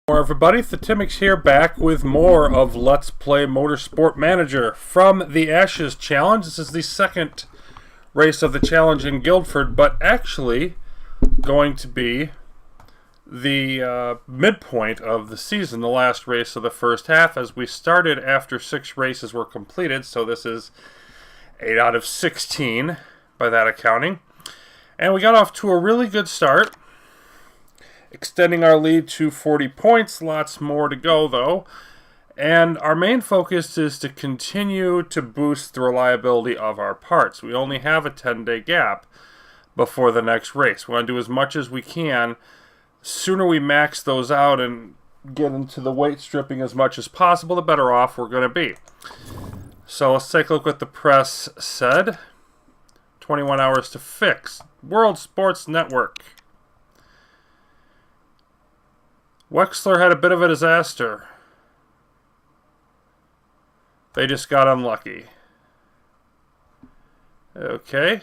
More everybody, Thetimics here, back with more of Let's Play Motorsport Manager from the Ashes Challenge. This is the second race of the challenge in Guildford, but actually going to be the midpoint of the season, the last race of the first half, as we started after 6 races were completed, so this is 8 out of 16 by that accounting. And we got off to a really good start, extending our lead to 40 points. Lots more to go, though. And our main focus is to continue to boost the reliability of our parts. We only have a 10-day gap before the next race. We want to do as much as we can. The sooner we max those out and get into the weight stripping as much as possible, the better off we're going to be. So let's take a look what the press said. 21 hours to fix. World Sports Network. Wexler had a bit of a disaster. They just got unlucky. Okay.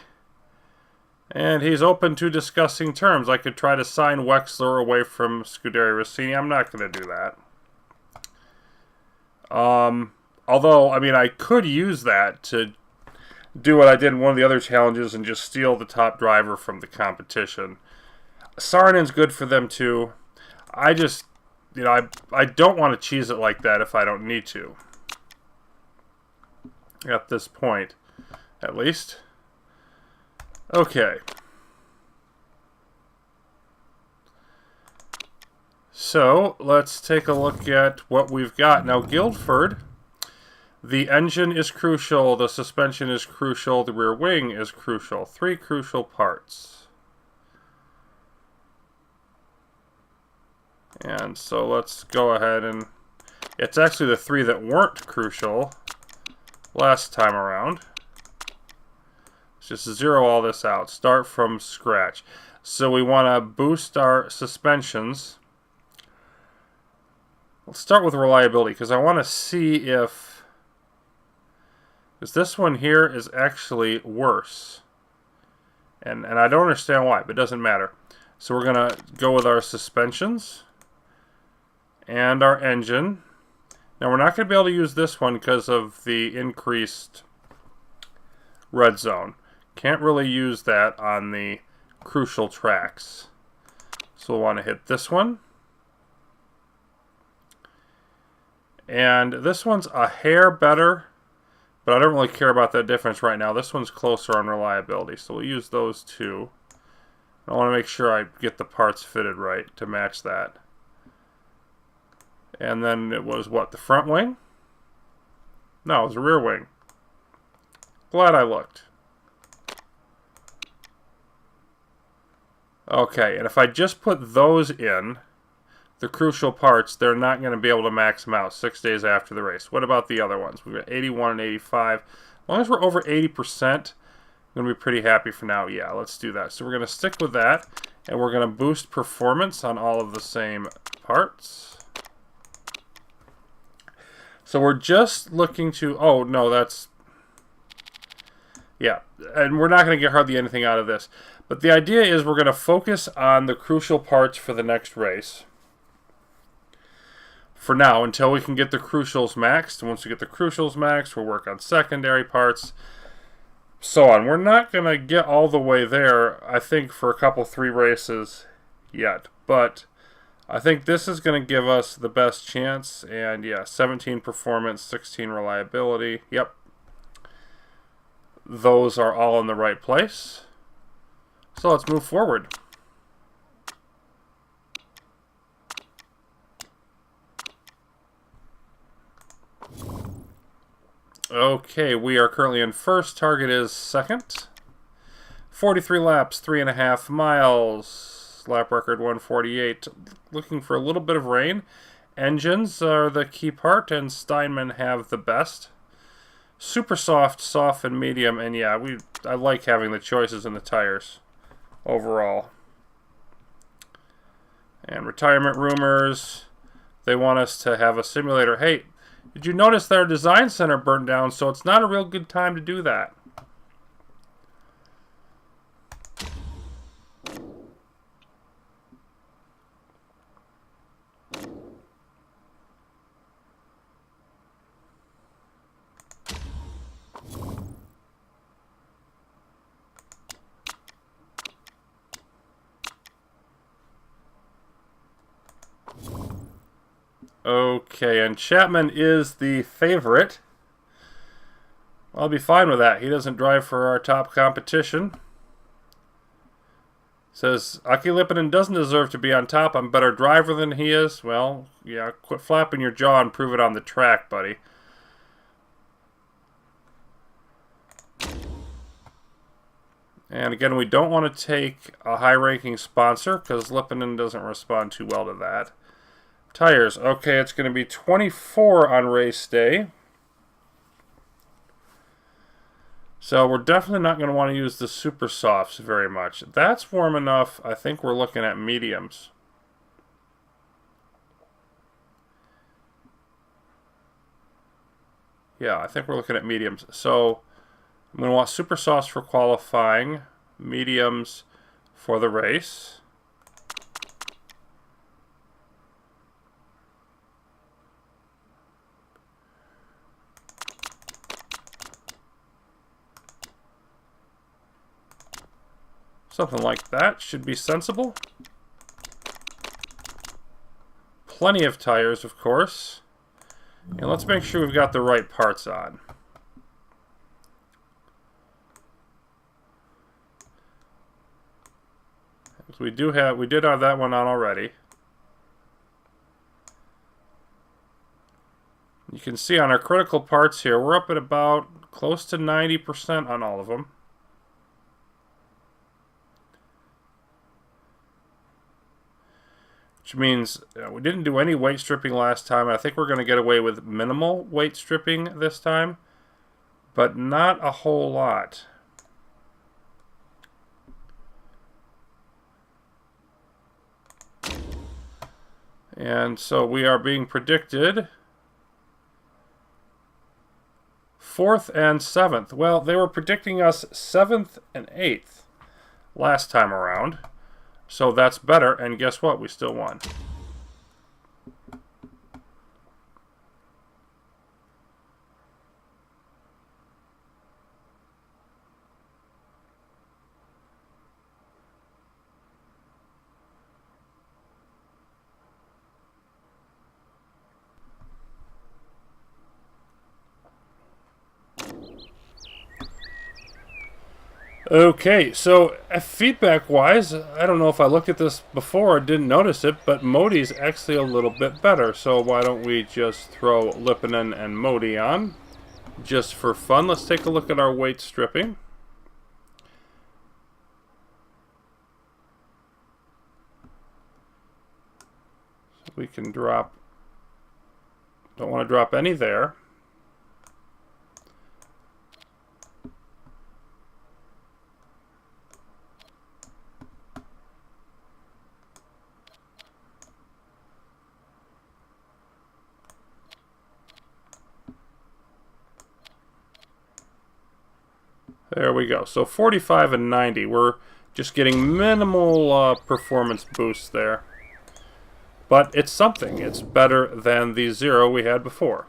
And he's open to discussing terms. I could try to sign Wexler away from Scuderia Rossini. I'm not going to do that. Although, I mean, I could use that to do what I did in one of the other challenges and just steal the top driver from the competition. Saarinen's good for them too. I just, you know, I don't want to cheese it like that if I don't need to. At this point, at least. Okay. So, let's take a look at what we've got. Now, Guildford, the engine is crucial, the suspension is crucial, the rear wing is crucial. 3 crucial parts. And so let's go ahead and... It's actually the 3 that weren't crucial last time around. Let's just zero all this out. Start from scratch. So we want to boost our suspensions. Let's start with reliability, because I want to see if... Because this one here is actually worse. And I don't understand why, but it doesn't matter. So we're going to go with our suspensions and our engine. Now we're not going to be able to use this one because of the increased red zone. Can't really use that on the crucial tracks. So we'll want to hit this one. And this one's a hair better, but I don't really care about that difference right now. This one's closer on reliability, so we'll use those 2. I want to make sure I get the parts fitted right to match that. And then it was, what, the front wing? No, it was the rear wing. Glad I looked. Okay, and if I just put those in, the crucial parts, they're not going to be able to max them out 6 days after the race. What about the other ones? We've got 81 and 85. As long as we're over 80%, I'm going to be pretty happy for now. Yeah, let's do that. So we're going to stick with that, and we're going to boost performance on all of the same parts. So we're just looking to... Oh, no, that's... Yeah, and we're not going to get hardly anything out of this. But the idea is we're going to focus on the crucial parts for the next race. For now, until we can get the crucials maxed. And once we get the crucials maxed, we'll work on secondary parts. So on. We're not going to get all the way there, I think, for a couple, 3 races yet. But I think this is going to give us the best chance. And yeah, 17 performance, 16 reliability. Yep. Those are all in the right place. So let's move forward. Okay, we are currently in first. Target is second. 43 laps, 3.5 miles. Lap record 148. Looking for a little bit of rain. Engines are the key part, and Steinman have the best. Super soft, soft, and medium. And yeah, I like having the choices in the tires overall. And retirement rumors. They want us to have a simulator. Hey, did you notice their design center burned down? So it's not a real good time to do that. Okay, and Chapman is the favorite. I'll be fine with that. He doesn't drive for our top competition. Says, Aki Lipinen doesn't deserve to be on top. I'm a better driver than he is. Well, yeah, quit flapping your jaw and prove it on the track, buddy. And again, we don't want to take a high-ranking sponsor because Lipinen doesn't respond too well to that. Tires. Okay, it's going to be 24 on race day. So we're definitely not going to want to use the super softs very much. That's warm enough. I think we're looking at mediums. Yeah, I think we're looking at mediums. So I'm going to want super softs for qualifying, mediums for the race. Something like that should be sensible. Plenty of tires, of course. And let's make sure we've got the right parts on. We did have that one on already. You can see on our critical parts here, we're up at about close to 90% on all of them. Which means we didn't do any weight stripping last time. I think we're going to get away with minimal weight stripping this time, but not a whole lot. And so we are being predicted 4th and 7th. Well, they were predicting us 7th and 8th last time around. So that's better, and guess what? We still won. Okay, so feedback-wise, I don't know if I looked at this before or didn't notice it, but Modi's actually a little bit better. So why don't we just throw Lipinen and Modi on, just for fun. Let's take a look at our weight stripping. So we can drop, don't want to drop any there. There we go. So 45 and 90. We're just getting minimal performance boosts there. But it's something. It's better than the 0 we had before.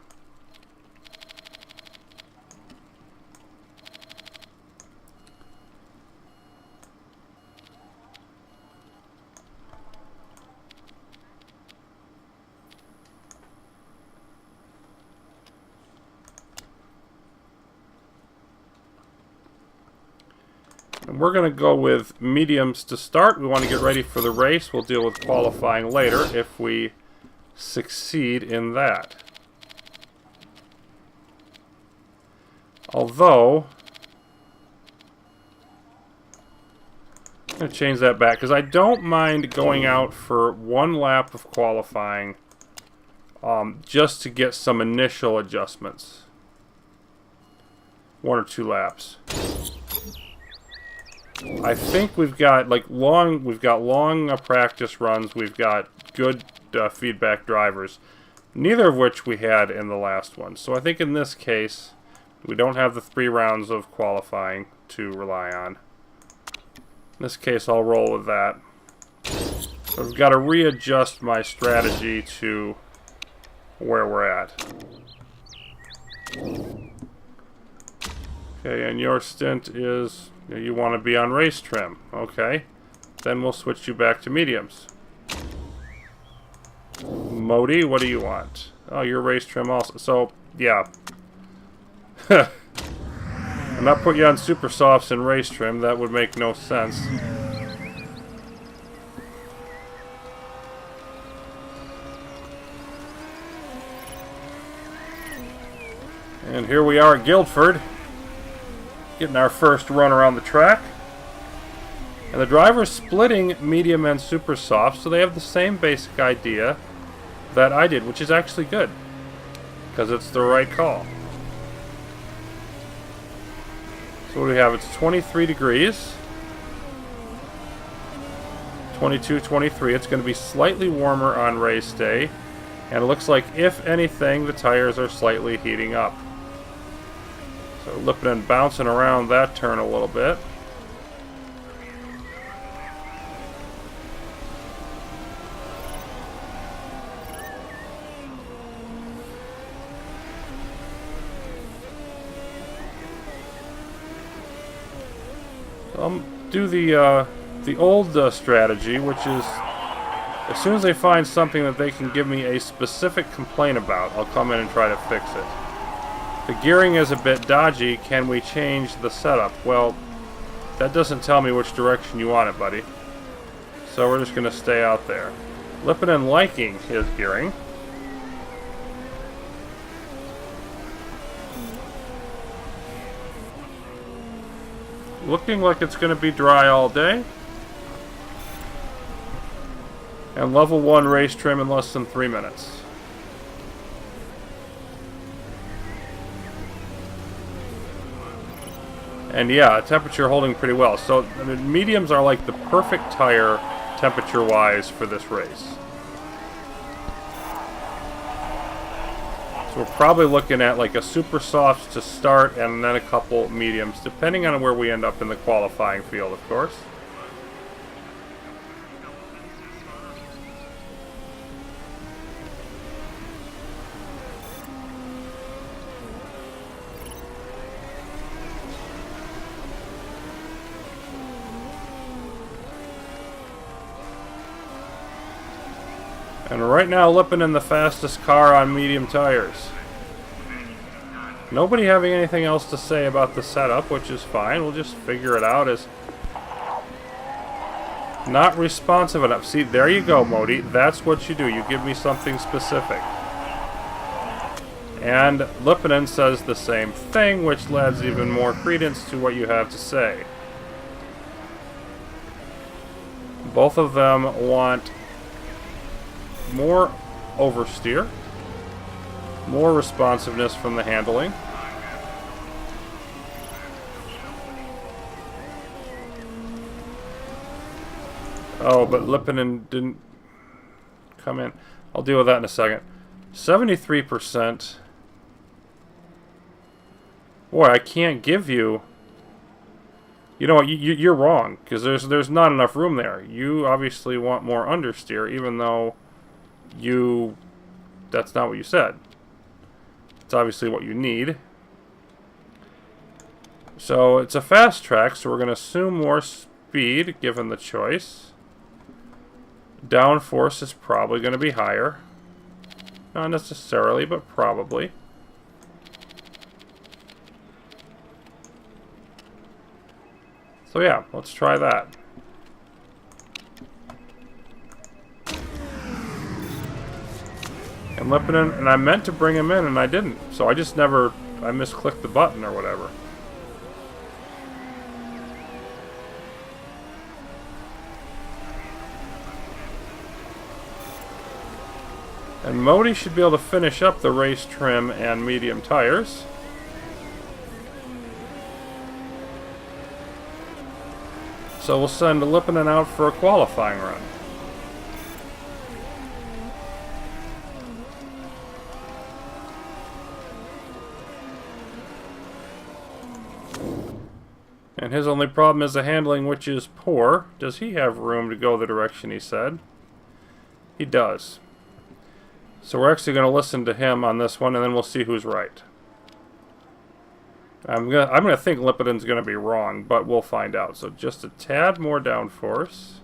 And we're going to go with mediums to start. We want to get ready for the race. We'll deal with qualifying later if we succeed in that. Although, I'm going to change that back because I don't mind going out for one lap of qualifying just to get some initial adjustments. 1 or 2 laps. I think we've got long practice runs. We've got good feedback drivers, neither of which we had in the last one. So I think in this case, we don't have the 3 rounds of qualifying to rely on. In this case, I'll roll with that. So I've got to readjust my strategy to where we're at. Okay, and your stint is... You want to be on race trim. Okay. Then we'll switch you back to mediums. Modi, what do you want? Oh, your race trim also. So, yeah. I'm not putting you on super softs and race trim. That would make no sense. And here we are at Guildford, getting our first run around the track. And the driver's splitting medium and super soft, so they have the same basic idea that I did, which is actually good, because it's the right call. So what do we have? It's 23 degrees. 22, 23. It's going to be slightly warmer on race day. And it looks like, if anything, the tires are slightly heating up. So Lippinen bouncing around that turn a little bit. Do the old strategy, which is, as soon as they find something that they can give me a specific complaint about, I'll come in and try to fix it. The gearing is a bit dodgy. Can we change the setup? Well, that doesn't tell me which direction you want it, buddy. So we're just going to stay out there. Lippinen liking his gearing. Looking like it's going to be dry all day. And level 1 race trim in less than 3 minutes. And yeah, temperature holding pretty well. So, I mean, mediums are like the perfect tire temperature-wise for this race. So we're probably looking at like a super soft to start and then a couple mediums, depending on where we end up in the qualifying field, of course. And right now, Lippinen the fastest car on medium tires. Nobody having anything else to say about the setup, which is fine. We'll just figure it out as not responsive enough. See, there you go, Modi. That's what you do. You give me something specific. And Lippinen says the same thing, which adds even more credence to what you have to say. Both of them want more oversteer, more responsiveness from the handling. Oh, but Lippinen didn't come in. I'll deal with that in a second. 73%. Boy, I can't give you... You know what, you're wrong, because there's not enough room there. You obviously want more understeer, even though that's not what you said. It's obviously what you need. So it's a fast track, so we're going to assume more speed, given the choice. Downforce is probably going to be higher. Not necessarily, but probably. So yeah, let's try that. And Lippinen, and I meant to bring him in and I didn't. So I just never, I misclicked the button or whatever. And Modi should be able to finish up the race trim and medium tires. So we'll send Lippinen out for a qualifying run. And his only problem is the handling, which is poor. Does he have room to go the direction he said? He does. So we're actually going to listen to him on this one, and then we'll see who's right. I'm gonna think Lippinen's going to be wrong, but we'll find out. So just a tad more downforce.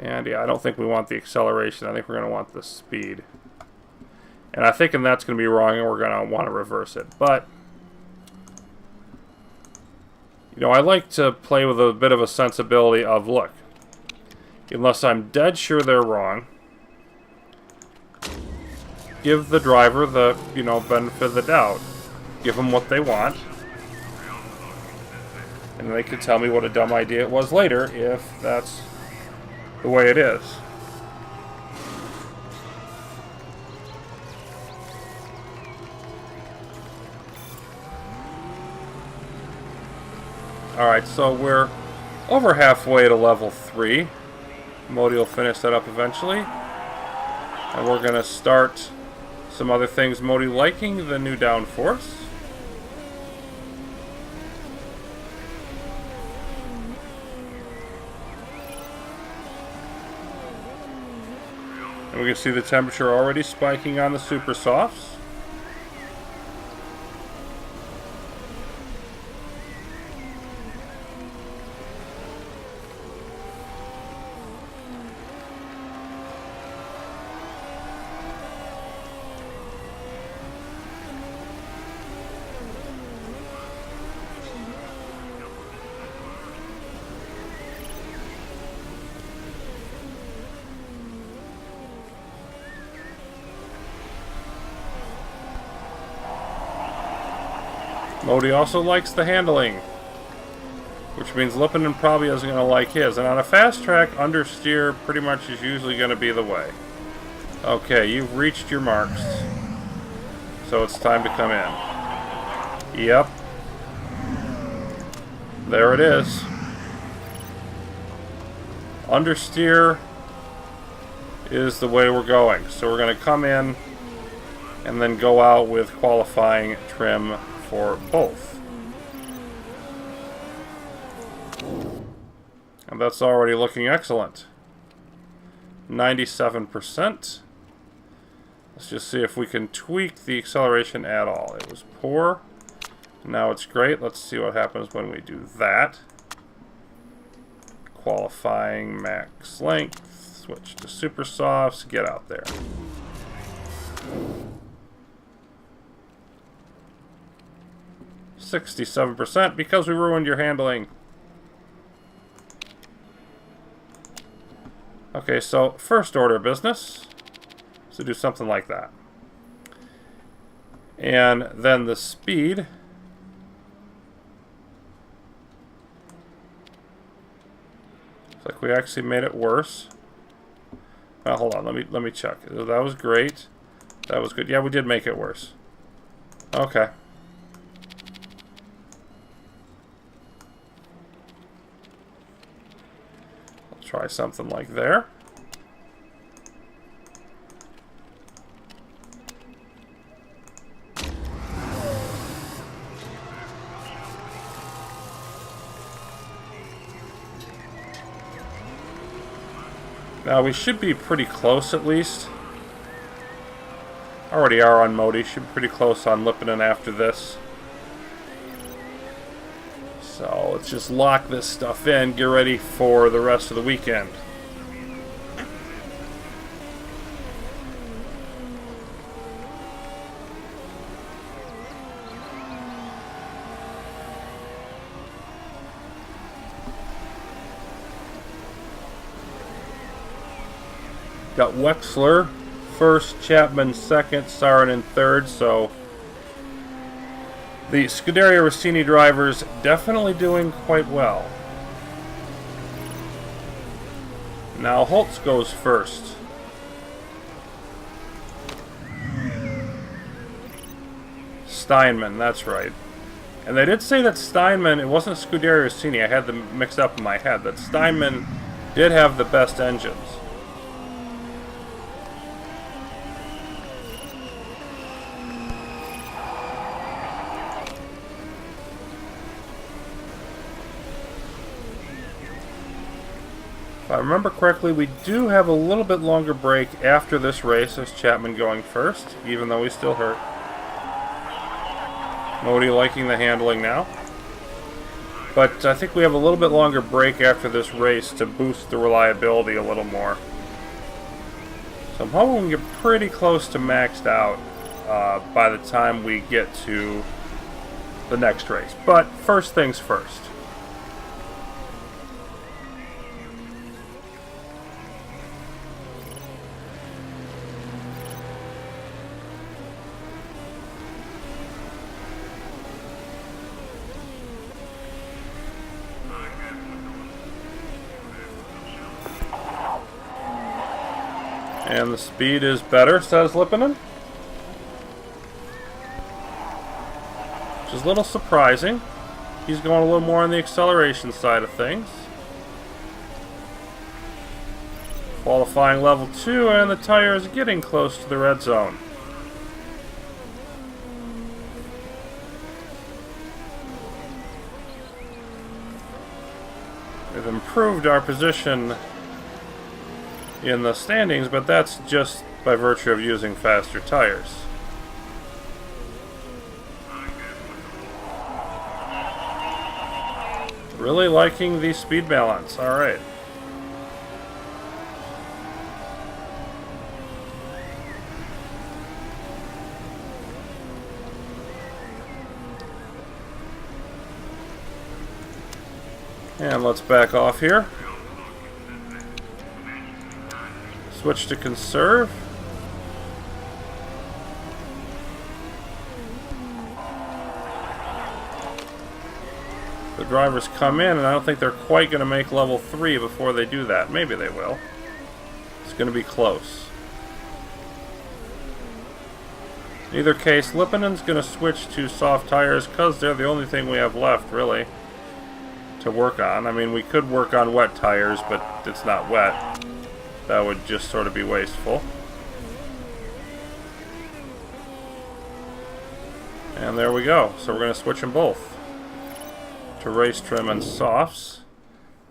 And yeah, I don't think we want the acceleration. I think we're going to want the speed. And I'm thinking that's going to be wrong, and we're going to want to reverse it. But, you know, I like to play with a bit of a sensibility of, look, unless I'm dead sure they're wrong, give the driver the, you know, benefit of the doubt. Give them what they want. And they could tell me what a dumb idea it was later if that's the way it is. Alright, so we're over halfway to level 3. Modi will finish that up eventually. And we're going to start some other things. Modi liking the new downforce. And we can see the temperature already spiking on the super softs. Modi also likes the handling, which means Lippinen probably isn't going to like his. And on a fast track, understeer pretty much is usually going to be the way. Okay, you've reached your marks, so it's time to come in. Yep. There it is. Understeer is the way we're going. So we're going to come in and then go out with qualifying trim for both. And that's already looking excellent. 97%. Let's just see if we can tweak the acceleration at all. It was poor. Now it's great. Let's see what happens when we do that. Qualifying max length. Switch to super softs. Get out there. %, because we ruined your handling. Okay, so first order business. So do something like that. And then the speed. Looks like we actually made it worse. Well, hold on, let me check. That was great. That was good. Yeah, we did make it worse. Okay. Try something like there. Now we should be pretty close at least. Already are on Modi. Should be pretty close on Lippinen after this. So let's just lock this stuff in, get ready for the rest of the weekend. Got Wexler first, Chapman second, Saarinen third, so the Scuderia Rossini drivers definitely doing quite well. Now Holtz goes first. Steinman, that's right. And they did say that Steinman, it wasn't Scuderia Rossini, I had them mixed up in my head, that Steinman did have the best engines. If I remember correctly, we do have a little bit longer break after this race as Chapman going first, even though he's still hurt. Modi liking the handling now. But I think we have a little bit longer break after this race to boost the reliability a little more. So I'm hoping we can get pretty close to maxed out by the time we get to the next race. But first things first. And the speed is better, says Lippinen. Which is a little surprising. He's going a little more on the acceleration side of things. Qualifying level 2, and the tire is getting close to the red zone. We've improved our position in the standings, but that's just by virtue of using faster tires. Really liking the speed balance. Alright. And let's back off here. Switch to conserve. The drivers come in, and I don't think they're quite going to make level 3 before they do that. Maybe they will. It's going to be close. In either case, Lippinen's going to switch to soft tires because they're the only thing we have left, really, to work on. I mean, we could work on wet tires, but it's not wet. That would just sort of be wasteful. And there we go. So we're going to switch them both to race trim and softs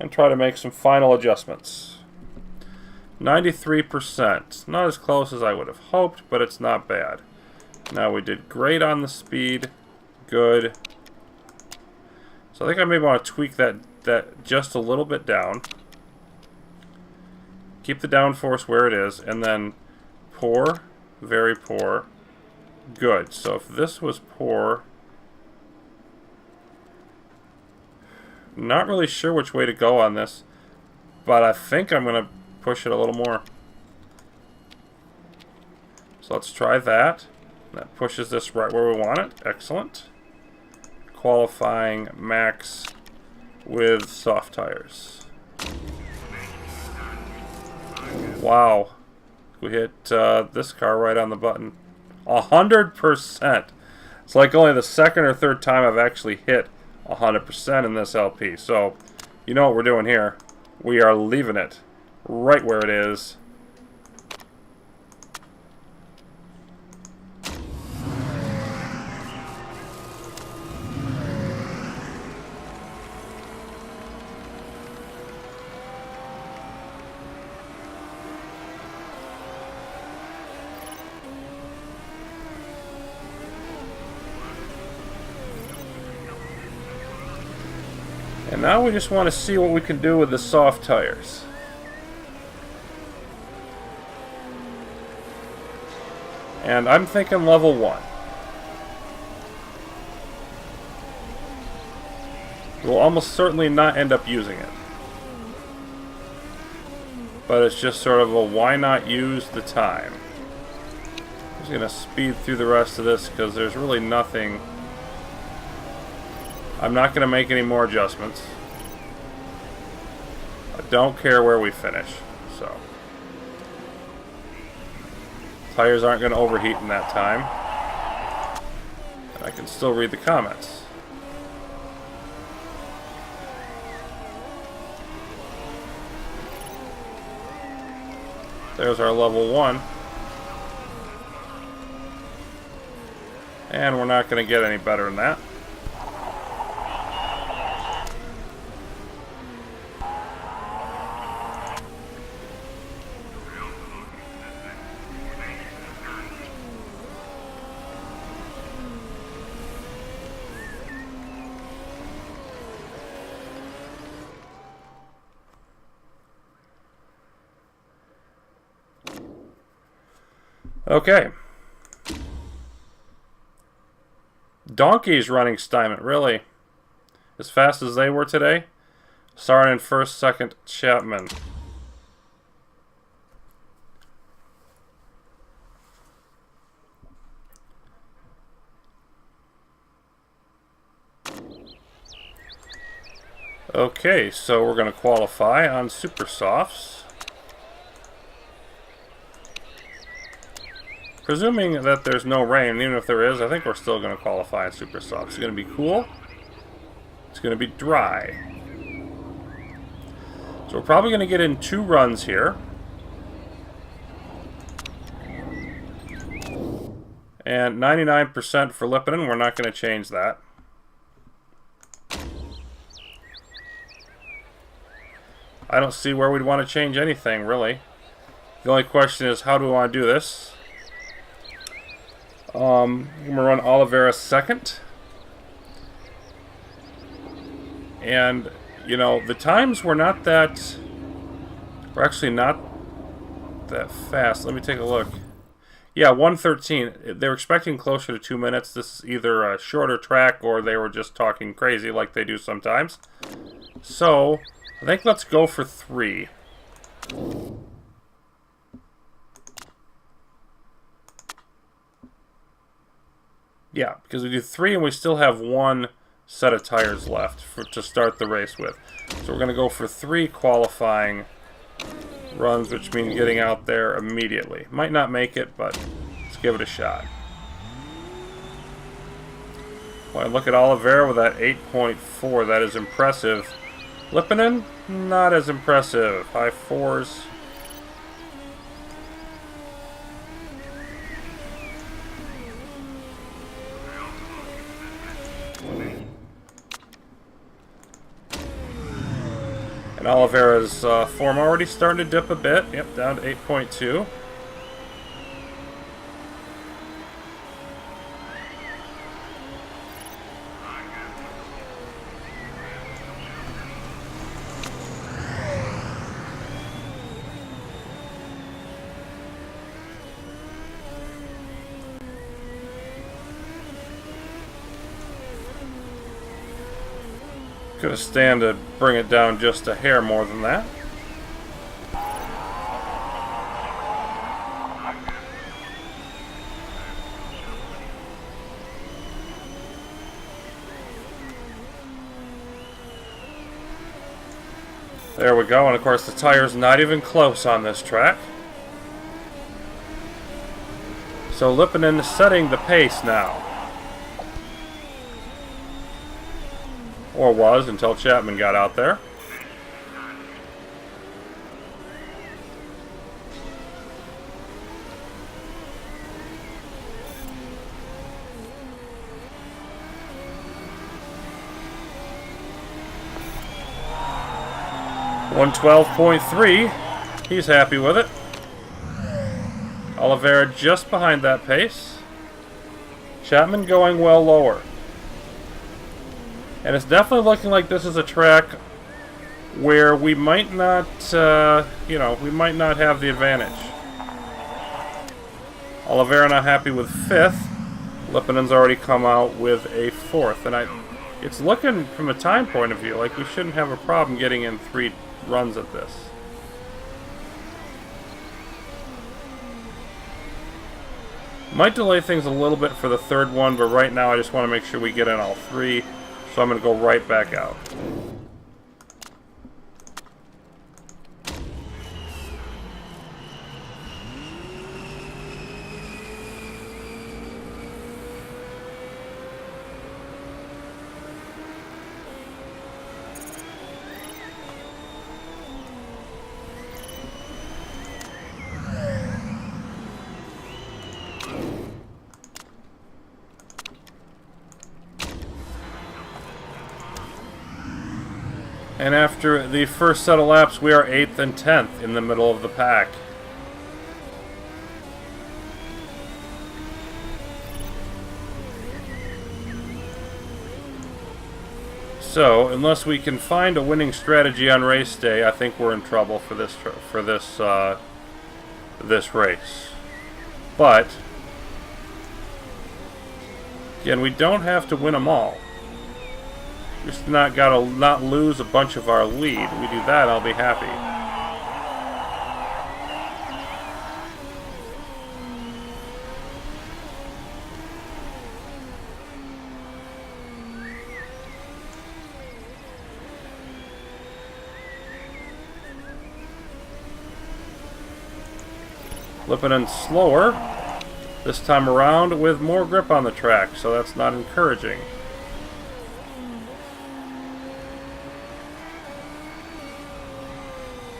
and try to make some final adjustments. 93%. Not as close as I would have hoped, but it's not bad. Now we did great on the speed. Good. So I think I may want to tweak that just a little bit down. Keep the downforce where it is, and then poor, very poor, good. So if this was poor, not really sure which way to go on this, but I think I'm going to push it a little more. So let's try that. That pushes this right where we want it. Excellent. Qualifying max with soft tires. Wow. We hit this car right on the button. 100%. It's like only the second or third time I've actually hit 100% in this LP. So, you know what we're doing here. We are leaving it right where it is. And now we just want to see what we can do with the soft tires. And I'm thinking level 1. We'll almost certainly not end up using it. But it's just sort of a why not use the time. I'm just going to speed through the rest of this because there's really nothing. I'm not going to make any more adjustments. I don't care where we finish. So tires aren't going to overheat in that time. And I can still read the comments. There's our level 1. And we're not going to get any better than that. Okay. Donkeys running Steinman, really? As fast as they were today? Starting in first, second, Chapman. Okay, so we're going to qualify on Super Softs. Presuming that there's no rain, even if there is, I think we're still going to qualify on Super Softs. It's going to be cool. It's going to be dry. So we're probably going to get in 2 runs here. And 99% for Lipinen. We're not going to change that. I don't see where we'd want to change anything, really. The only question is, how do we want to do this? I'm going to run Oliveira second. And, you know, the times were not that... We're actually not that fast. Let me take a look. Yeah, 1:13. They were expecting closer to 2 minutes. This is either a shorter track or they were just talking crazy like they do sometimes. So, I think let's go for 3. Yeah, because we do 3 and we still have 1 set of tires left to start the race with. So we're going to go for 3 qualifying runs, which means getting out there immediately. Might not make it, but let's give it a shot. Well, look at Oliveira with that 8.4. That is impressive. Lipinen, not as impressive. High 4s. And Oliveira's form already starting to dip a bit. Yep, down to 8.2. Could have stand to bring it down just a hair more than that. There we go, and of course the tire's not even close on this track. So Lipinen is setting the pace now. Or was, until Chapman got out there. $112.3. He's happy with it. Oliveira just behind that pace. Chapman going well lower. And it's definitely looking like this is a track where we might not, we might not have the advantage. Oliveira not happy with 5th. Lipinen's already come out with a 4th. And it's looking, from a time point of view, like we shouldn't have a problem getting in 3 runs at this. Might delay things a little bit for the 3rd one, but right now I just want to make sure we get in all 3. So I'm going to go right back out. And after the first set of laps, we are 8th and 10th in the middle of the pack. So, unless we can find a winning strategy on race day, I think we're in trouble for this race. But again, we don't have to win them all. Just gotta not lose a bunch of our lead. We do that, I'll be happy. Lippinen slower this time around with more grip on the track, so that's not encouraging.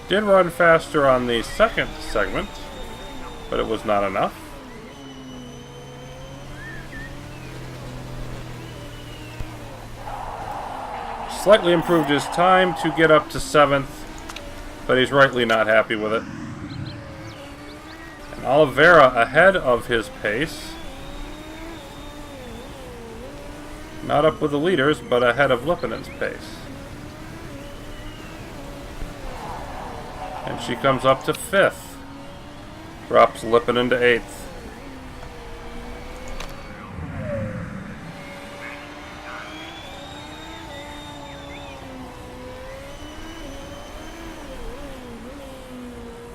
Did run faster on the second segment, but it was not enough. Slightly improved his time to get up to 7th, but he's rightly not happy with it. And Oliveira ahead of his pace. Not up with the leaders, but ahead of Lippinen's pace. And she comes up to 5th. Drops Lippinen to 8th.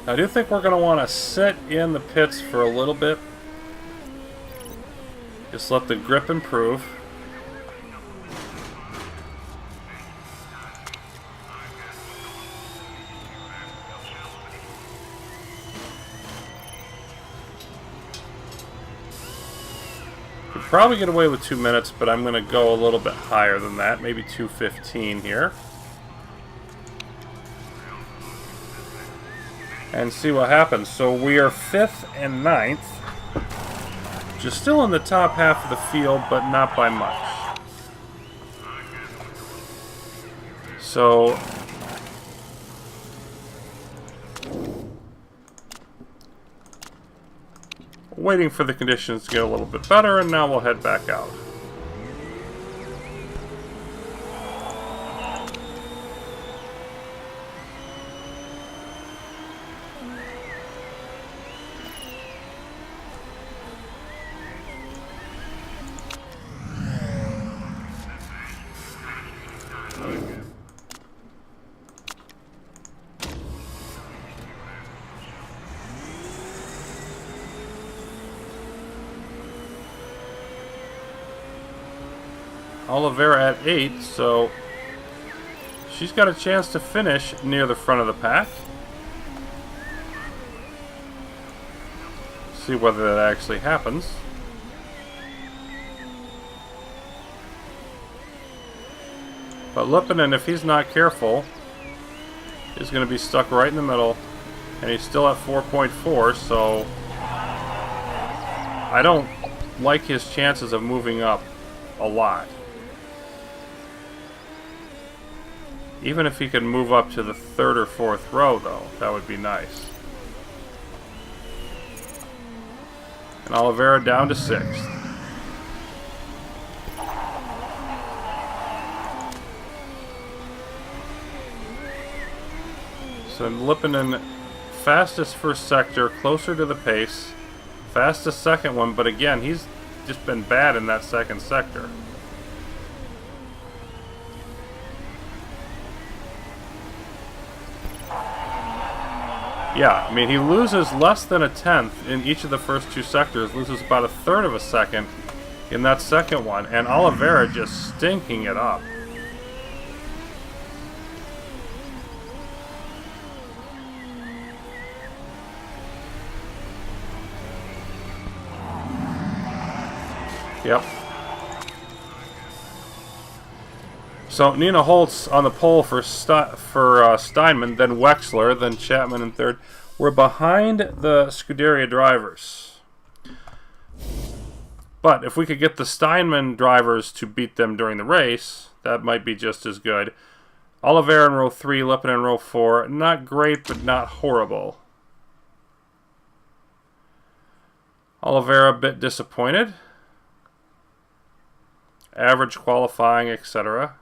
I do think we're going to want to sit in the pits for a little bit. Just let the grip improve. Could probably get away with 2 minutes, but I'm going to go a little bit higher than that. Maybe 2:15 here. And see what happens. So we are 5th and 9th. Just still in the top half of the field, but not by much. So waiting for the conditions to get a little bit better, and now we'll head back out. Oliveira at 8, so she's got a chance to finish near the front of the pack. See whether that actually happens. But Lippinen, if he's not careful, is going to be stuck right in the middle, and he's still at 4.4, so I don't like his chances of moving up a lot. Even if he could move up to the 3rd or 4th row, though, that would be nice. And Oliveira down to 6th. So Lippinen, fastest first sector, closer to the pace. Fastest second one, but again, he's just been bad in that second sector. Yeah, I mean, he loses less than a 10th in each of the first 2 sectors, loses about a 1/3 of a second in that second one, and Oliveira just stinking it up. Yep. So Nina Holtz on the pole for Steinman, then Wexler, then Chapman in 3rd. We're behind the Scuderia drivers. But if we could get the Steinman drivers to beat them during the race, that might be just as good. Oliveira in row 3, Lippinen in row 4. Not great, but not horrible. Oliveira a bit disappointed. Average qualifying, etc.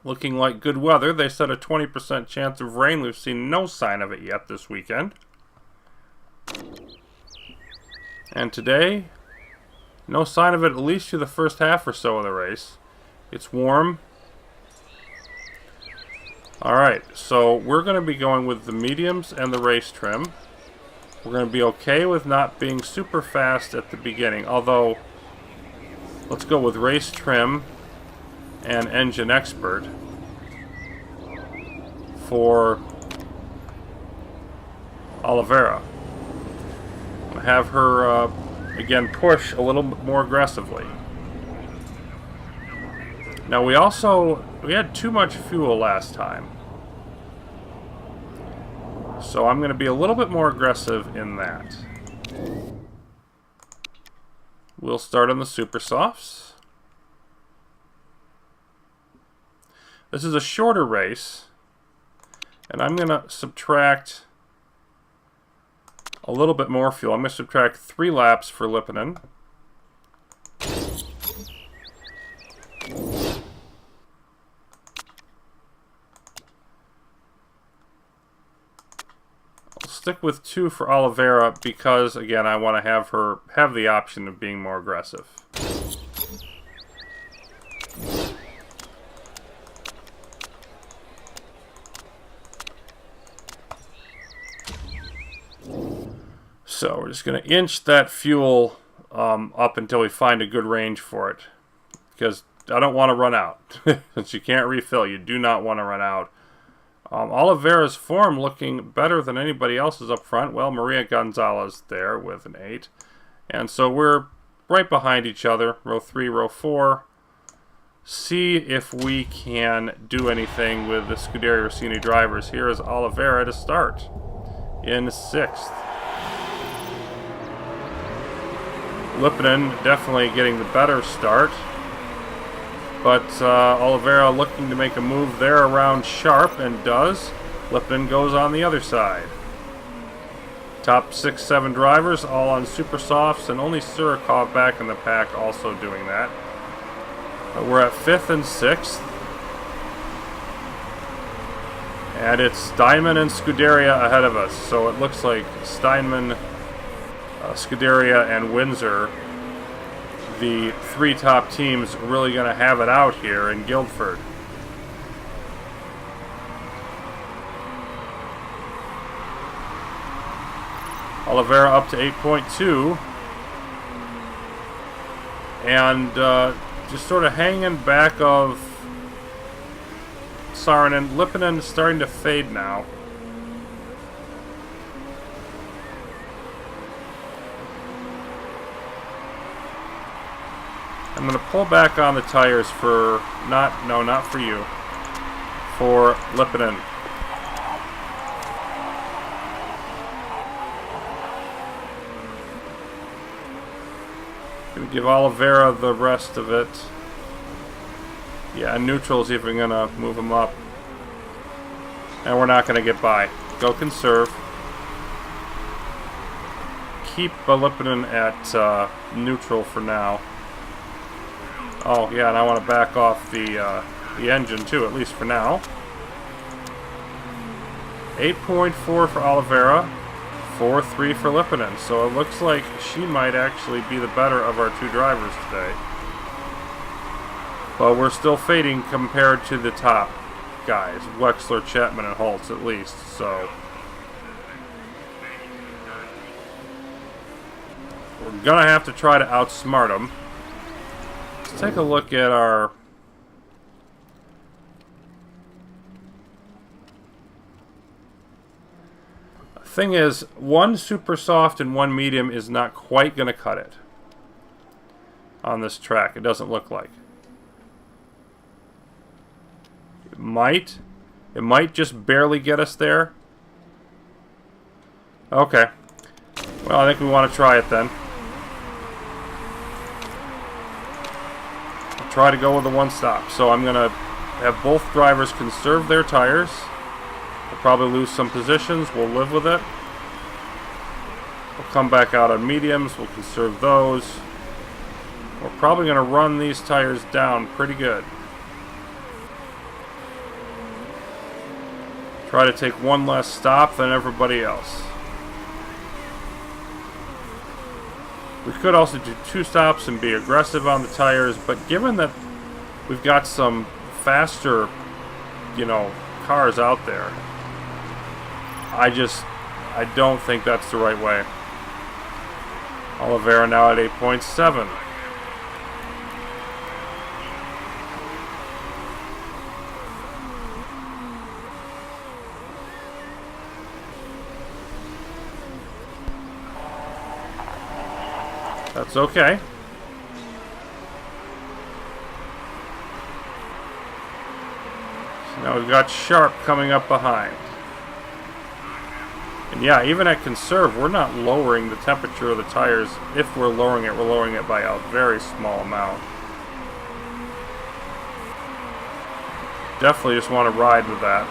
Looking like good weather. They said a 20% chance of rain. We've seen no sign of it yet this weekend. And today, no sign of it, at least through the first half or so of the race. It's warm. Alright, so we're going to be going with the mediums and the race trim. We're going to be okay with not being super fast at the beginning. Although, let's go with race trim and engine expert for Oliveira. Have her again push a little bit more aggressively. Now we had too much fuel last time, so I'm going to be a little bit more aggressive in that. We'll start on the super softs. This is a shorter race, and I'm going to subtract a little bit more fuel. I'm going to subtract 3 laps for Lipponen. I'll stick with 2 for Oliveira because, again, I want to have her have the option of being more aggressive. So we're just going to inch that fuel up until we find a good range for it. Because I don't want to run out. Since you can't refill, you do not want to run out. Oliveira's form looking better than anybody else's up front. Well, Maria Gonzalez there with an 8. And so we're right behind each other. Row 3, row 4. See if we can do anything with the Scuderia Rossini drivers. Here is Oliveira to start in 6th. Lipponen definitely getting the better start, but Oliveira looking to make a move there around Sharp, and does. Lipponen goes on the other side. Top 6, 7 drivers all on super softs, and only Surikov back in the pack also doing that. We're at 5th and 6th, and it's Steinman and Scuderia ahead of us, so it looks like Steinman, Scuderia, and Windsor, the 3 top teams, really going to have it out here in Guildford. Oliveira up to 8.2, and just sort of hanging back of Saarinen. Lipponen is starting to fade now. I'm going to pull back on the tires for, not for you, for Lipponen. Going to give Oliveira the rest of it. Yeah, neutral's even going to move him up. And we're not going to get by. Go conserve. Keep Lipponen at neutral for now. Oh, yeah, and I want to back off the engine, too, at least for now. 8.4 for Oliveira, 4.3 for Lipponen. So it looks like she might actually be the better of our 2 drivers today. But we're still fading compared to the top guys, Wexler, Chapman, and Holtz at least, so we're going to have to try to outsmart them. Let's take a look at our thing. Is one super soft and one medium is not quite going to cut it on this track. It doesn't look like. It might just barely get us there. Okay. Well, I think we want to try it then. Try to go with the one stop. So I'm going to have both drivers conserve their tires. We'll probably lose some positions. We'll live with it. We'll come back out on mediums. We'll conserve those. We're probably going to run these tires down pretty good. Try to take one less stop than everybody else. We could also do 2 stops and be aggressive on the tires, but given that we've got some faster, you know, cars out there, I don't think that's the right way. Oliveira now at 8.7. That's okay. So now we've got Sharp coming up behind. And yeah, even at conserve, we're not lowering the temperature of the tires. If we're lowering it by a very small amount. Definitely just want to ride with that.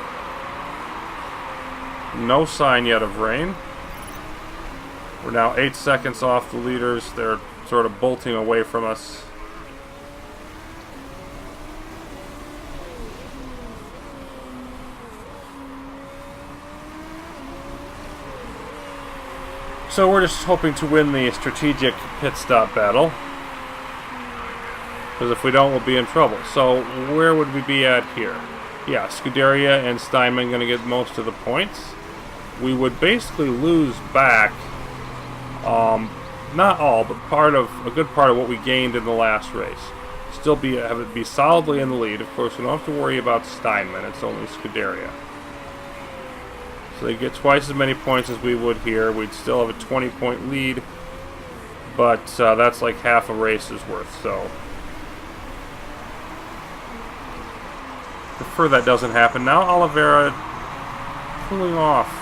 No sign yet of rain. We're now 8 seconds off the leaders. They're sort of bolting away from us. So we're just hoping to win the strategic pit stop battle. Because if we don't, we'll be in trouble. So where would we be at here? Yeah, Scuderia and Steinman going to get most of the points. We would basically lose back, not all, but a good part of what we gained in the last race. Still have it be solidly in the lead. Of course, we don't have to worry about Steinman. It's only Scuderia. So they get twice as many points as we would here. We'd still have a 20-point lead, but that's like half a race's worth. So prefer that doesn't happen. Now Oliveira cooling off.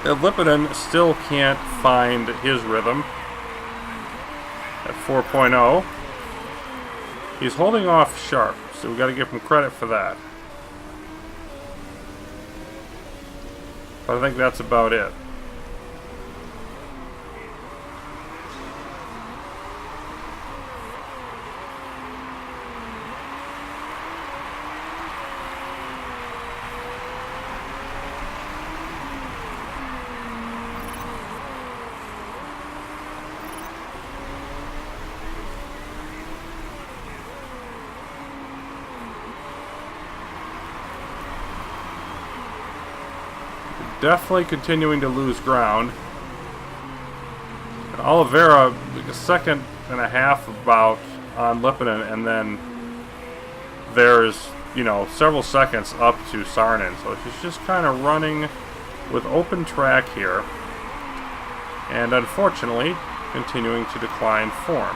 Lipinen still can't find his rhythm at 4.0. He's holding off Sharp, so we got to give him credit for that. But I think that's about it. Definitely continuing to lose ground. And Oliveira, like a second and a half about on Lipinen, and then there's, you know, several seconds up to Sarnen. So she's just kind of running with open track here. And unfortunately, continuing to decline form.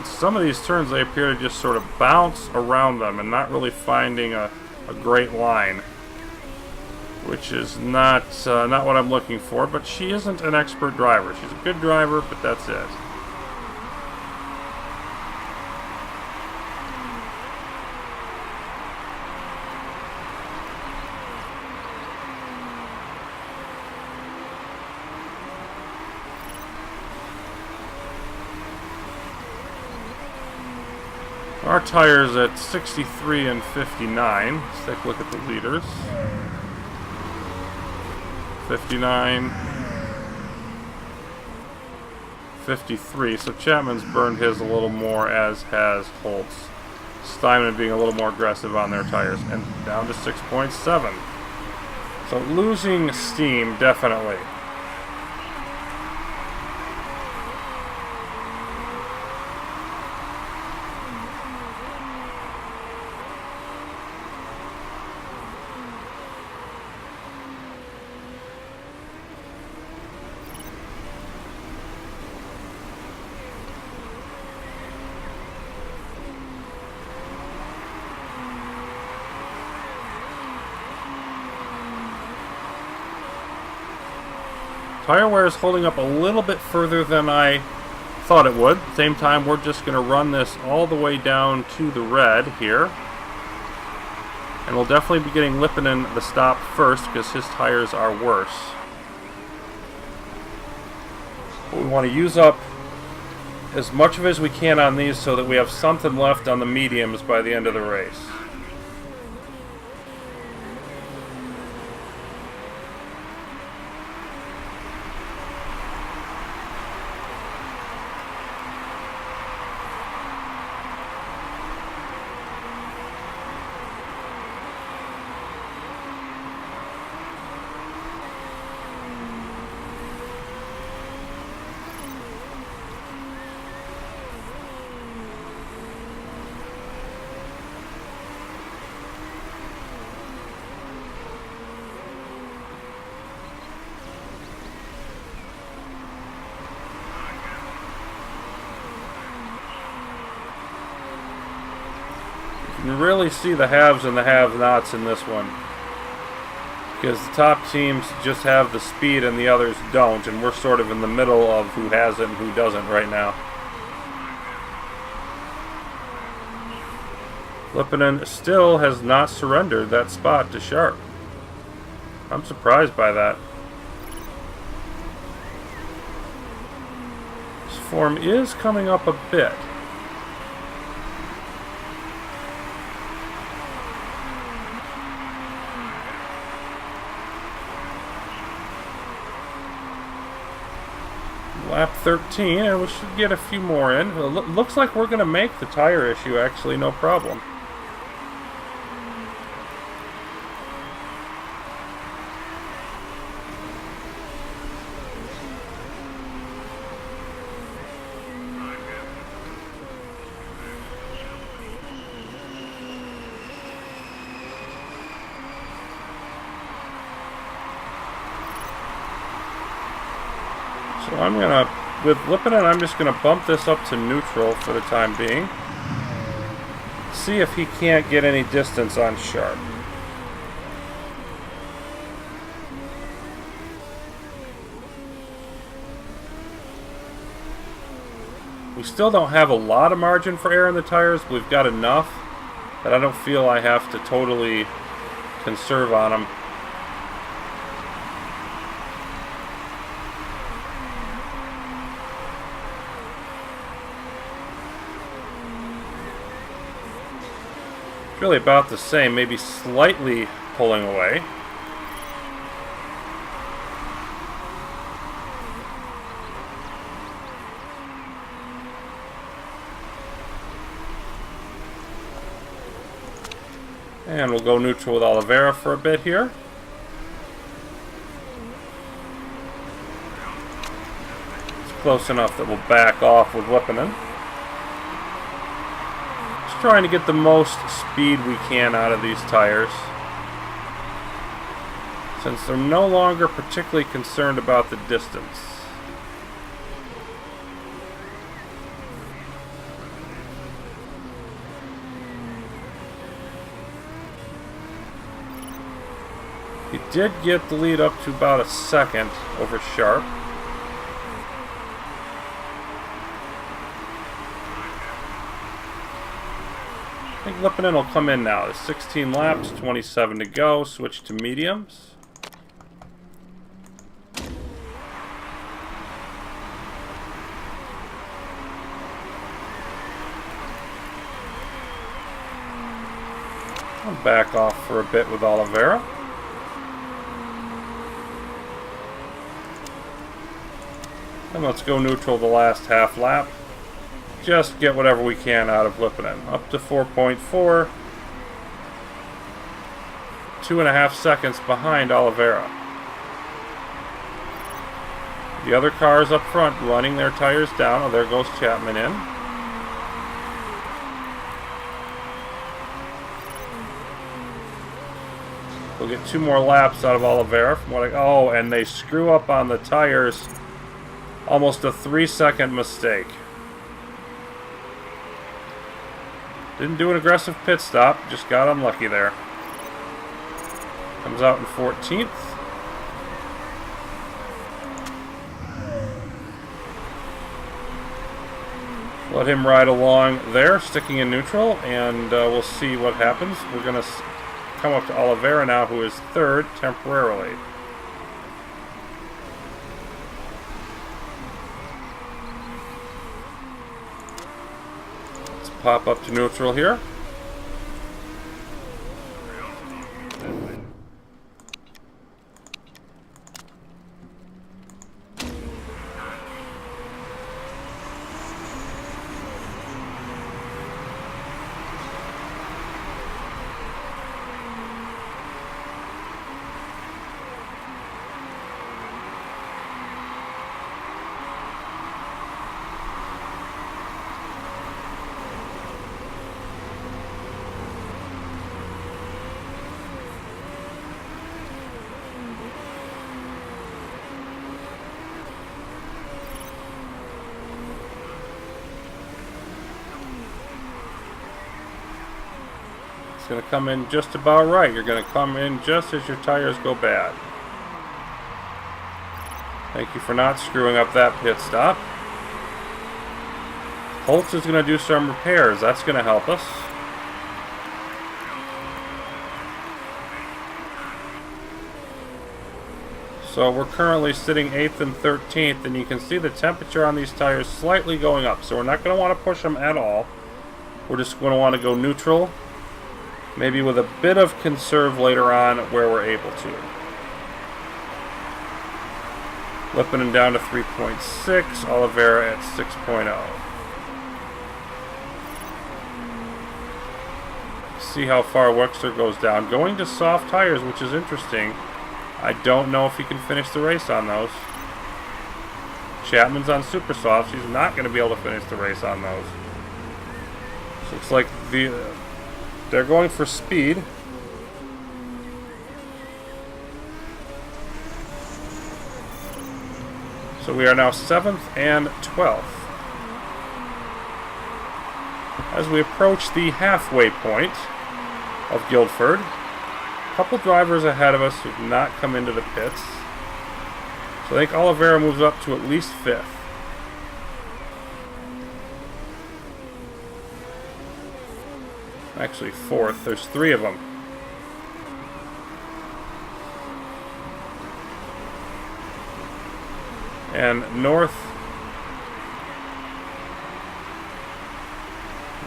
Some of these turns, they appear to just sort of bounce around them and not really finding a great line, which is not what I'm looking for. But she isn't an expert driver. She's a good driver, but that's it. Our tires at 63 and 59. Let's take a look at the leaders. 59, 53. So Chapman's burned his a little more, as has Holtz. Steinman being a little more aggressive on their tires. And down to 6.7. So losing steam, definitely. Tire wear is holding up a little bit further than I thought it would. At the same time, we're just going to run this all the way down to the red here. And we'll definitely be getting Lipinen the stop first because his tires are worse. But we want to use up as much of it as we can on these so that we have something left on the mediums by the end of the race. You can really see the haves and the have-nots in this one, because the top teams just have the speed and the others don't, and we're sort of in the middle of who has it and who doesn't right now. Lippinen still has not surrendered that spot to Sharp. I'm surprised by that. His form is coming up a bit. Lap 13, and we should get a few more in. It looks like we're going to make the tire issue actually no problem. So I'm gonna, with Lippinen, I'm just gonna bump this up to neutral for the time being. See if he can't get any distance on Sharp. We still don't have a lot of margin for air in the tires, but we've got enough that I don't feel I have to totally conserve on them. Really about the same, maybe slightly pulling away. And we'll go neutral with Oliveira for a bit here. It's close enough that we'll back off with Lippinen. Trying to get the most speed we can out of these tires, since they're no longer particularly concerned about the distance. He did get the lead up to about a second over Sharp. I think Lippinen will come in now. There's 16 laps, 27 to go. Switch to mediums. I'll back off for a bit with Oliveira. And let's go neutral the last half lap. Just get whatever we can out of Lippinen. Up to 4.4. 2.5 seconds behind Oliveira. The other cars up front running their tires down. Oh, there goes Chapman in. We'll get 2 more laps out of Oliveira from what oh, and they screw up on the tires. Almost a 3-second mistake. Didn't do an aggressive pit stop, just got unlucky there. Comes out in 14th. Let him ride along there, sticking in neutral, and we'll see what happens. We're going to come up to Oliveira now, who is third temporarily. Pop up to neutral here. It's going to come in just about right. You're going to come in just as your tires go bad. Thank you for not screwing up that pit stop. Holtz is going to do some repairs. That's going to help us. So we're currently sitting 8th and 13th, and you can see the temperature on these tires slightly going up. So we're not going to want to push them at all. We're just going to want to go neutral. Maybe with a bit of conserve later on where we're able to. Lippinen down to 3.6, Oliveira at 6.0. See how far Wexler goes down. Going to soft tires, which is interesting. I don't know if he can finish the race on those. Chapman's on super softs. He's not going to be able to finish the race on those. So it's like they're going for speed. So we are now 7th and 12th. As we approach the halfway point of Guildford, a couple drivers ahead of us who've not come into the pits. So I think Oliveira moves up to at least 5th. Actually 4th. There's 3 of them. And North,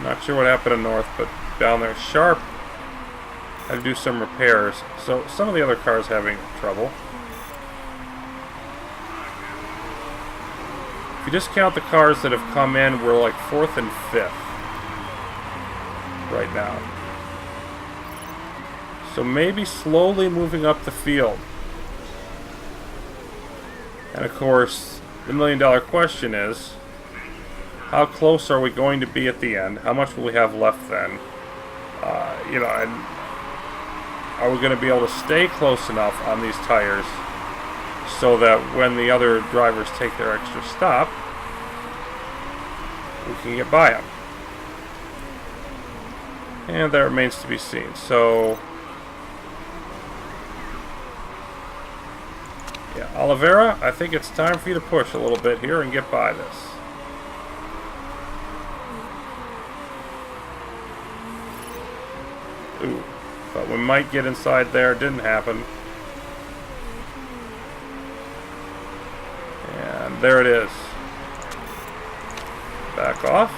not sure what happened to North, but down there, Sharp had to do some repairs. So some of the other cars having trouble. If you just count the cars that have come in, we're like 4th and 5th right now. So maybe slowly moving up the field. And of course, the million-dollar question is, how close are we going to be at the end? How much will we have left then? And are we going to be able to stay close enough on these tires so that when the other drivers take their extra stop, we can get by them? And that remains to be seen. So, yeah, Oliveira, I think it's time for you to push a little bit here and get by this. Ooh, thought we might get inside there. Didn't happen. And there it is. Back off.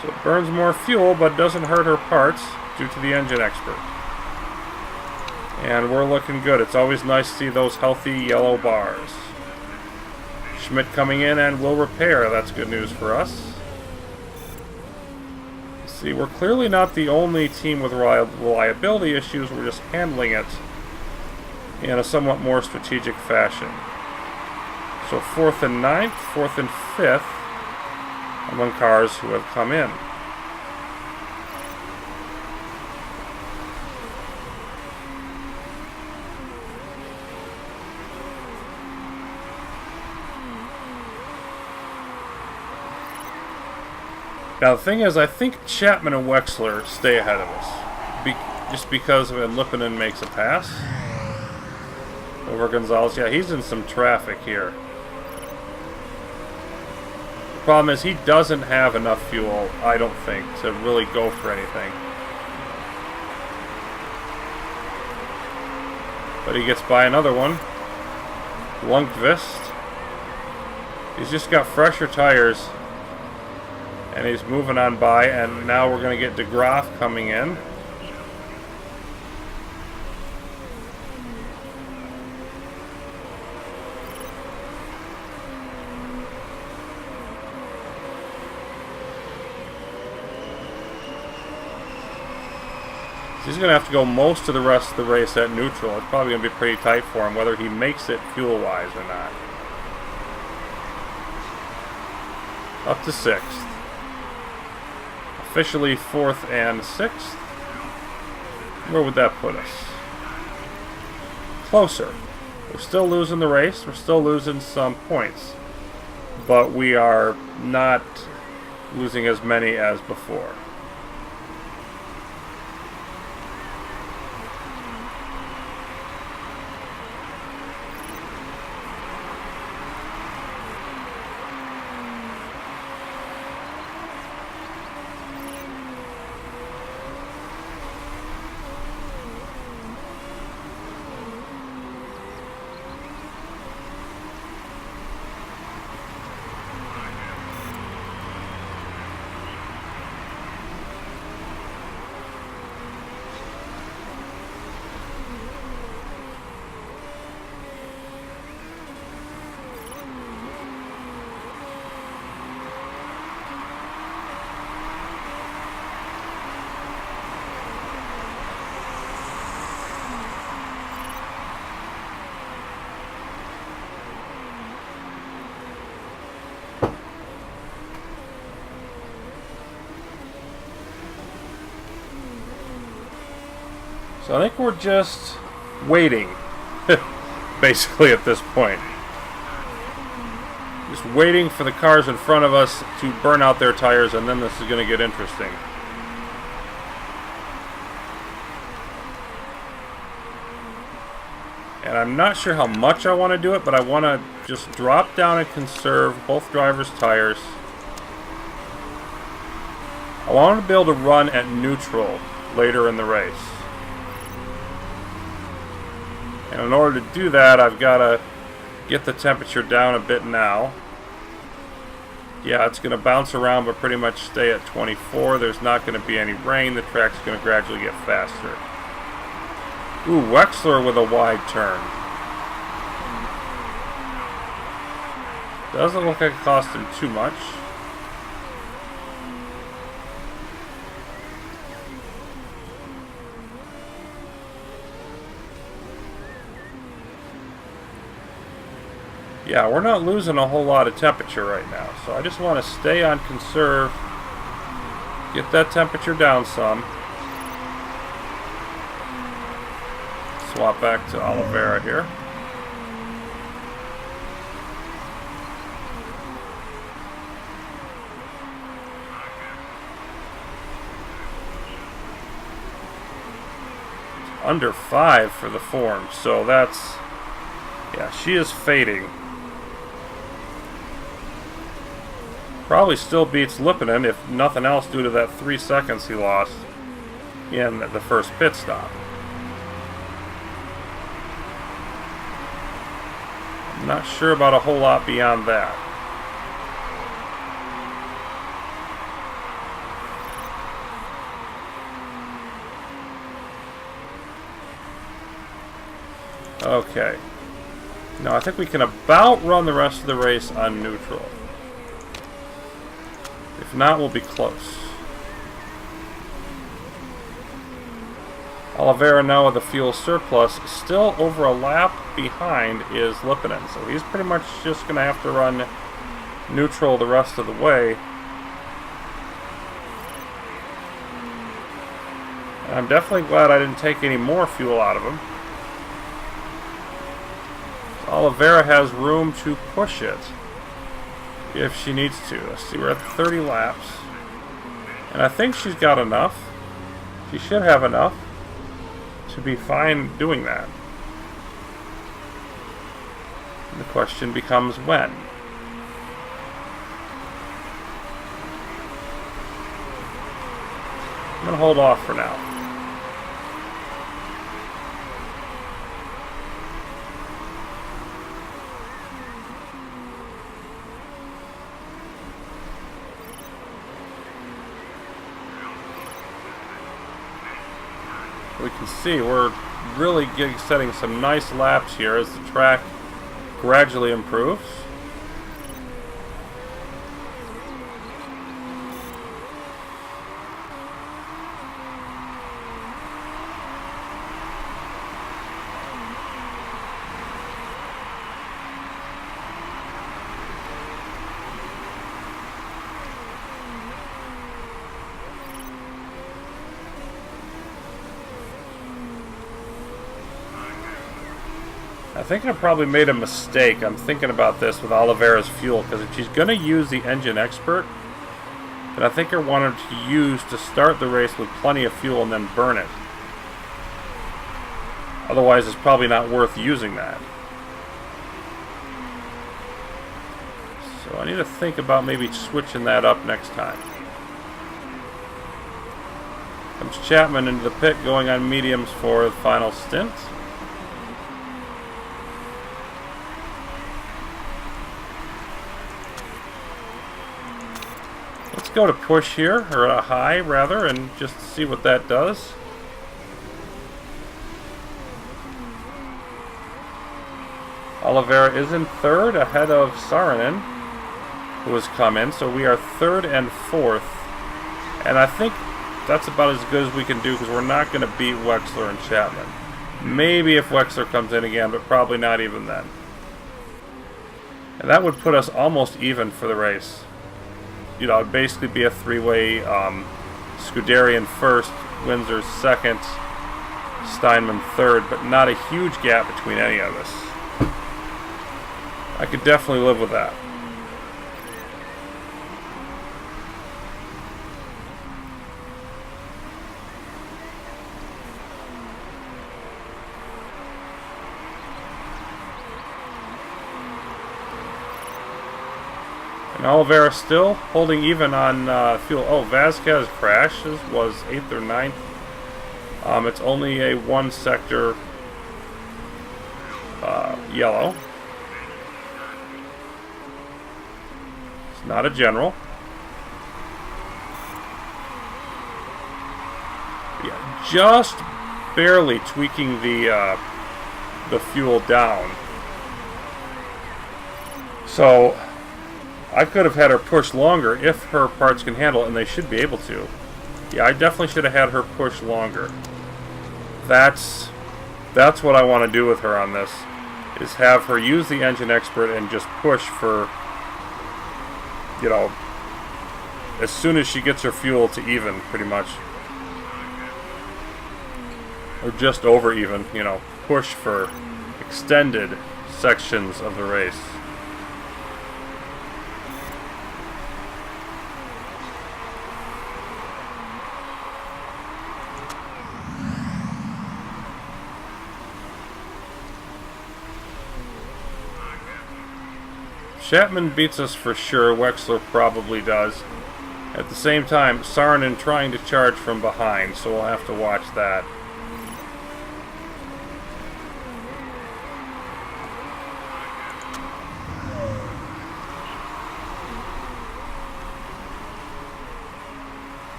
So it burns more fuel, but doesn't hurt her parts due to the engine expert. And we're looking good. It's always nice to see those healthy yellow bars. Schmidt coming in and will repair. That's good news for us. See, we're clearly not the only team with reliability issues. We're just handling it in a somewhat more strategic fashion. So 4th and 9th, 4th and 5th among cars who have come in. Now the thing is, I think Chapman and Wexler stay ahead of us. Just because Lippinen makes a pass over Gonzalez. Yeah, he's in some traffic here. The problem is he doesn't have enough fuel, I don't think, to really go for anything. But he gets by another one. Lundqvist. He's just got fresher tires. And he's moving on by, and now we're going to get DeGraff coming in. He's going to have to go most of the rest of the race at neutral. It's probably going to be pretty tight for him, whether he makes it fuel-wise or not. Up to 6th. Officially 4th and 6th. Where would that put us? Closer. We're still losing the race. We're still losing some points. But we are not losing as many as before. So I think we're just waiting, basically at this point. Just waiting for the cars in front of us to burn out their tires, and then this is going to get interesting. And I'm not sure how much I want to do it, but I want to just drop down and conserve both drivers' tires. I want to be able to run at neutral later in the race. And in order to do that, I've got to get the temperature down a bit now. Yeah, it's going to bounce around but pretty much stay at 24. There's not going to be any rain. The track's going to gradually get faster. Ooh, Wexler with a wide turn. Doesn't look like it cost him too much. Yeah, we're not losing a whole lot of temperature right now, so I just want to stay on conserve, get that temperature down some. Swap back to Oliveira here. Under 5 for the form, so that's, yeah, she is fading. Probably still beats Lipinen, if nothing else, due to that 3 seconds he lost in the first pit stop. I'm not sure about a whole lot beyond that. Okay. No, I think we can about run the rest of the race on neutral. If not, we'll be close. Oliveira now with a fuel surplus, still over a lap behind is Lipinen, so he's pretty much just going to have to run neutral the rest of the way. And I'm definitely glad I didn't take any more fuel out of him. Oliveira has room to push it if she needs to. Let's see, we're at 30 laps. And I think she's got enough. She should have enough to be fine doing that. And the question becomes when. I'm going to hold off for now. We can see we're really setting some nice laps here as the track gradually improves. I think I probably made a mistake. I'm thinking about this with Oliveira's fuel, because if she's going to use the engine expert, then I think I want her to use to start the race with plenty of fuel and then burn it. Otherwise, it's probably not worth using that. So I need to think about maybe switching that up next time. Comes Chapman into the pit, going on mediums for the final stint. Let's go to push here, or a high rather, and just see what that does. Oliveira is in third, ahead of Saarinen, who has come in, so we are third and fourth. And I think that's about as good as we can do, because we're not going to beat Wexler and Chapman. Maybe if Wexler comes in again, but probably not even then. And that would put us almost even for the race. You know, it'd basically be a three-way Scuderian first, Windsor second, Steinman third, but not a huge gap between any of us. I could definitely live with that. And Oliveira still holding even on fuel. Oh, Vasquez crashes, was 8th or 9th. It's only a one sector yellow. It's not a general. Yeah, just barely tweaking the fuel down. So I could have had her push longer if her parts can handle it, and they should be able to. Yeah, I definitely should have had her push longer. That's what I want to do with her on this, is have her use the engine expert and just push for, you know, as soon as she gets her fuel to even, pretty much. Or just over even, you know, push for extended sections of the race. Chapman beats us for sure. Wexler probably does. At the same time, Saarinen trying to charge from behind, so we'll have to watch that.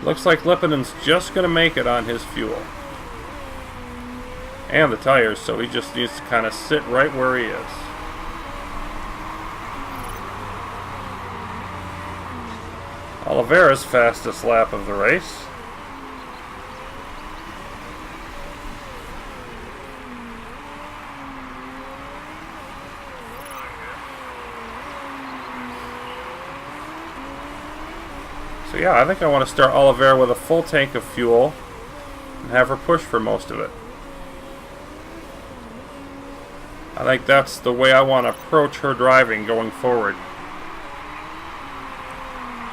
Looks like Lippinen's just going to make it on his fuel. And the tires, so he just needs to kind of sit right where he is. Oliveira's fastest lap of the race. So yeah, I think I want to start Oliveira with a full tank of fuel and have her push for most of it. I think that's the way I want to approach her driving going forward.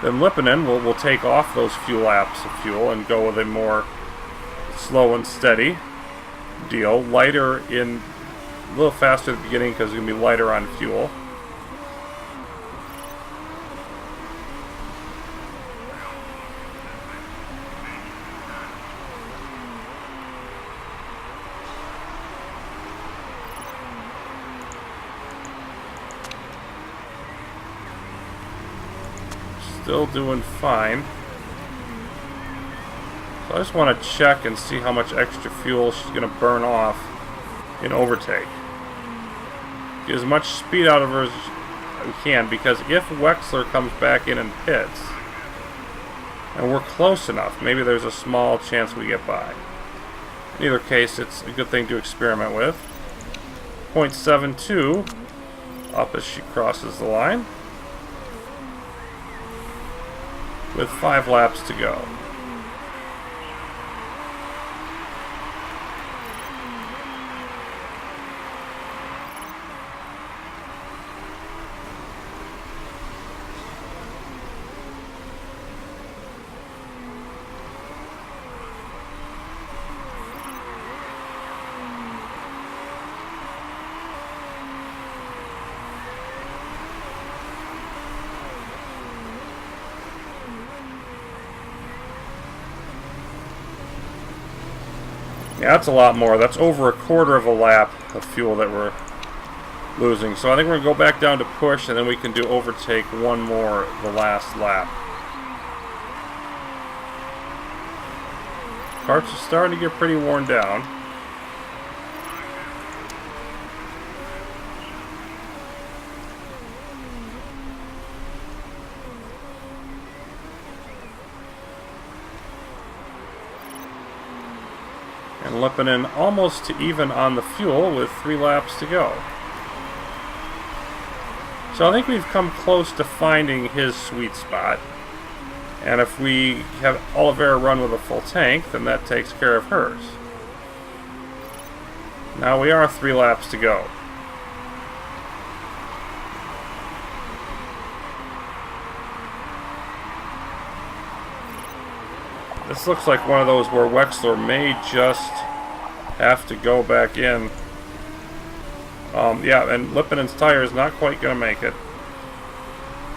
Then Lippinen will take off those few laps of fuel and go with a more slow and steady deal. Lighter in, a little faster at the beginning because it's going to be lighter on fuel. Still doing fine. So I just want to check and see how much extra fuel she's going to burn off in overtake. Get as much speed out of her as we can, because if Wexler comes back in and pits, and we're close enough, maybe there's a small chance we get by. In either case, it's a good thing to experiment with. 0.72 up as she crosses the line, with 5 laps to go. Yeah, that's a lot more. That's over a quarter of a lap of fuel that we're losing. So I think we're going to go back down to push, and then we can do overtake one more the last lap. Carts are starting to get pretty worn down. And Lipinen almost to even on the fuel with 3 laps to go. So I think we've come close to finding his sweet spot. And if we have Oliveira run with a full tank, then that takes care of hers. Now we are 3 laps to go. This looks like one of those where Wexler may just have to go back in. Yeah, and Lipinen's tire is not quite going to make it.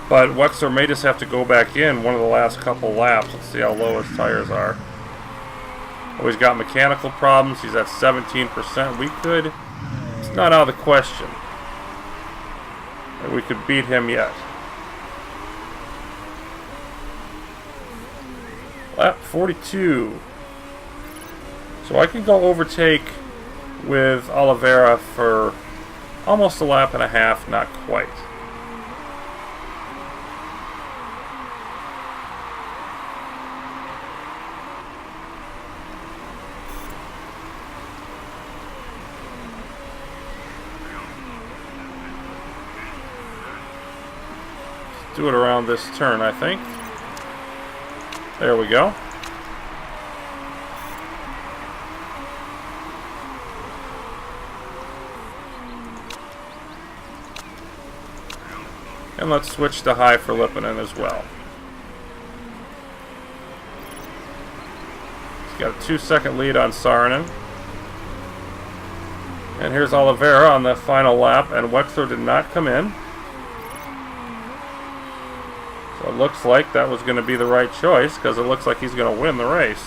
But Wexler may just have to go back in one of the last couple laps. Let's see how low his tires are. Oh, he's got mechanical problems. He's at 17%. We could... It's not out of the question that we could beat him yet. Lap 42. So I can go overtake with Oliveira for almost a lap and a half, not quite. Let's do it around this turn, I think. There we go. And let's switch to high for Lipinen as well. He's got a 2-second lead on Saarinen. And here's Oliveira on the final lap, and Wexler did not come in. So it looks like that was going to be the right choice, because it looks like he's going to win the race.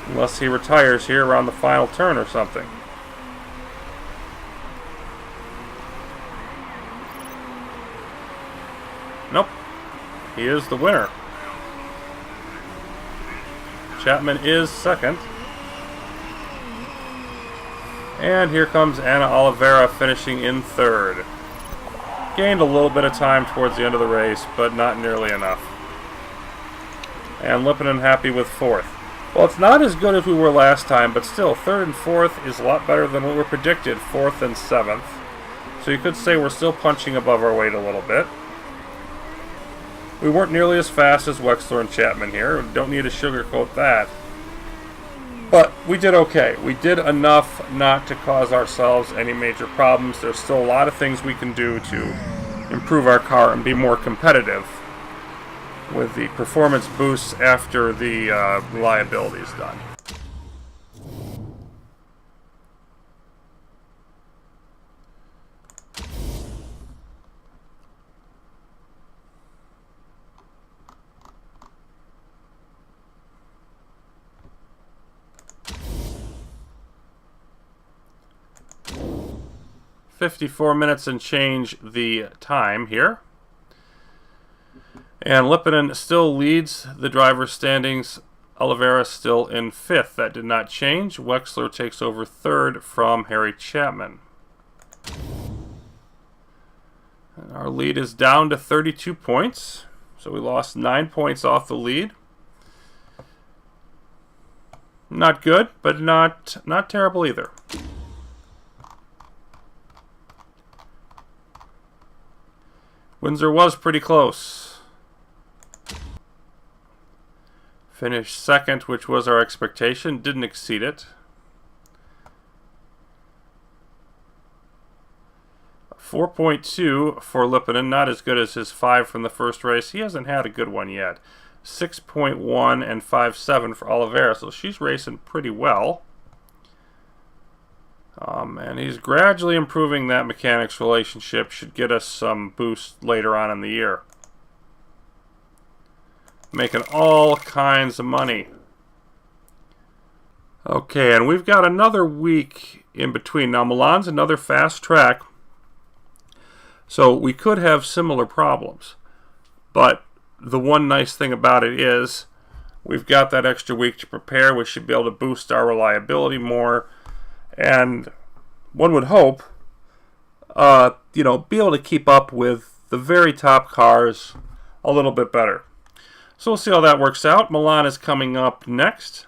Unless he retires here around the final turn or something. Nope. He is the winner. Chapman is second. And here comes Ana Oliveira finishing in third. Gained a little bit of time towards the end of the race, but not nearly enough. And Lipinen happy with fourth. Well, it's not as good as we were last time, but still, third and fourth is a lot better than what we predicted, fourth and seventh. So you could say we're still punching above our weight a little bit. We weren't nearly as fast as Wexler and Chapman here. Don't need to sugarcoat that. But we did okay. We did enough not to cause ourselves any major problems. There's still a lot of things we can do to improve our car and be more competitive with the performance boosts after the reliability is done. .54 minutes and change the time here. And Lipinen still leads the driver's standings. Oliveira still in 5th. That did not change. Wexler takes over 3rd from Harry Chapman. And our lead is down to 32 points. So we lost 9 points off the lead. Not good, but not terrible either. Windsor was pretty close. Finished 2nd, which was our expectation. Didn't exceed it. 4.2 for Lipinen, not as good as his 5 from the first race. He hasn't had a good one yet. 6.1 and 5.7 for Oliveira, so she's racing pretty well. And he's gradually improving that mechanics relationship. Should get us some boost later on in the year. Making all kinds of money. Okay, and we've got another week in between. Now, Milan's another fast track, so we could have similar problems. But the one nice thing about it is we've got that extra week to prepare. We should be able to boost our reliability more. And one would hope, be able to keep up with the very top cars a little bit better. So we'll see how that works out. Milan is coming up next.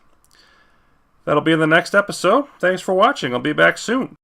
That'll be in the next episode. Thanks for watching. I'll be back soon.